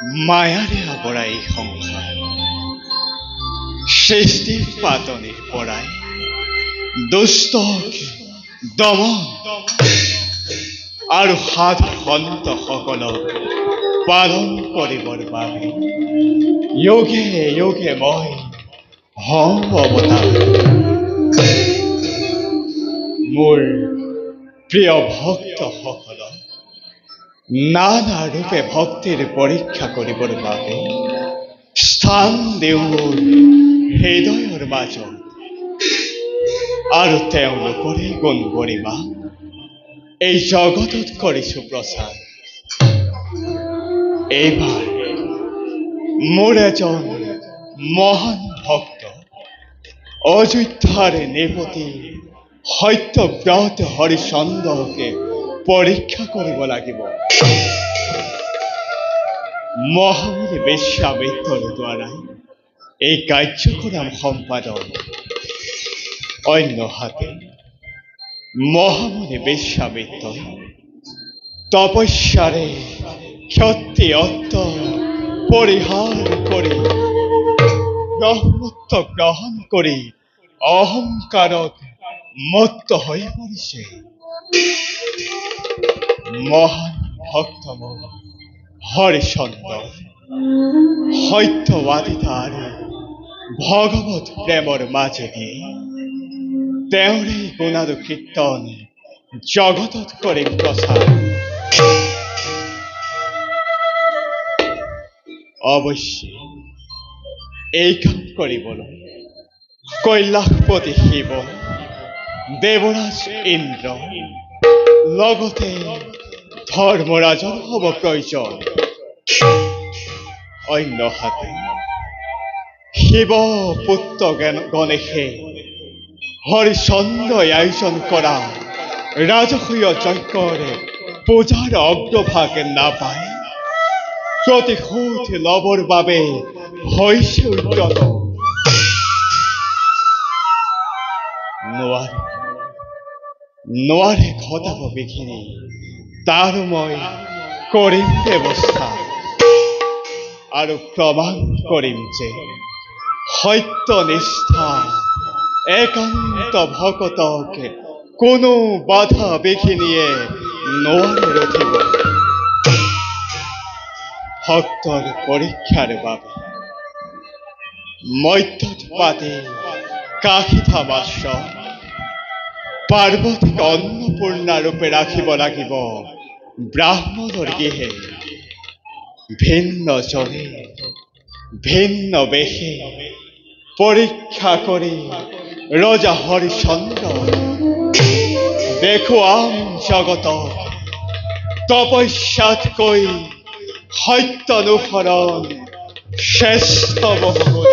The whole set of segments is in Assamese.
মায়াৰে আৱৰা এই সংসাৰ সৃষ্টিৰ পাতনিৰ পৰাই দুষ্টক দমন আৰু সাধুসন্তসকলক পালন কৰিবৰ বাবে যোগে যোগে মই হওঁ অৱতাৰ। মোৰ প্ৰিয় ভক্তসকলক নানা ৰূপে ভক্তিৰ পৰীক্ষা কৰিবৰ বাবে স্থান দিওঁ মোৰ হৃদয়ৰ মাজত আৰু তেওঁলোকৰে গুণ গৰিমা এই জগতত কৰিছো প্ৰচাৰ। এইবাৰ মোৰ এজন মহান ভক্ত অযোধ্যাৰ নিপতি সত্যব্ৰত হৰিচন্দ্ৰকে পৰীক্ষা কৰিব লাগিব। মহামুনি বিশ্বামিত্ৰৰ দ্বাৰাই এই কাৰ্যক্ৰম সম্পাদন। অন্যহাতে মহামুনি বিশ্বামিত্ৰই তপস্যাৰে ক্ষতি অত্ত পৰিহাৰ কৰি ব্ৰহ্মত্ব গ্ৰহণ কৰি অহংকাৰত মত্ত হৈ পৰিছে। মহান ভক্ত মোৰ হৰিচন্দ্ৰ সত্যবাদিতা আৰু ভগৱত প্ৰেমৰ মাজেদি তেওঁৰে গুণানু কীৰ্তন জগতত কৰিম প্ৰচাৰ। অৱশ্যে এই কাম কৰিবলৈ কৈলাশপতি শিৱ, দেৱৰাজ ইন্দ্ৰ লগতে ধৰ্মৰাজৰ হ'ব প্ৰয়োজন। অন্যহাতে শিৱ পুত্ৰ গণেশে হৰিচন্দ্ৰই আয়োজন কৰা ৰাজসূয় যজ্ঞৰ পূজাৰ অগ্ৰভাগ নাপায় প্ৰতিশোধ ল'বৰ বাবে হৈছে উদ্যত। নোৱাৰে ঘটাব বিঘিনি তাৰ মই কৰিম ব্যৱস্থা আৰু প্ৰমাণ কৰিম যে সত্যনিষ্ঠা একান্ত ভকতক কোনো বাধা বিঘিনিয়ে নোৱাৰে ৰখিব। ভক্তৰ পৰীক্ষাৰ বাবে মধ্যত পাতি কাশীথা মাত্ৰ পাৰ্বতীক অন্নপূৰ্ণা ৰূপে ৰাখিব লাগিব ব্ৰাহ্মণৰ গৃহে। ভিন্ন জনে ভিন্ন বেশে পৰীক্ষা কৰি ৰজা হৰিচন্দ্ৰ দেখুৱাম জগতক তপস্যাতকৈ সত্যানুসৰণ শ্ৰেষ্ঠ বহুগুণে।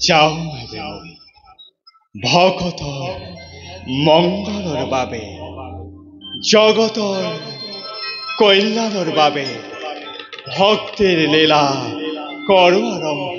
যাওঁ ভকতৰ মংগলৰ বাবে জগতৰ কল্যাণৰ বাবে ভক্তিৰ লীলা কৰোঁ আৰম্ভ।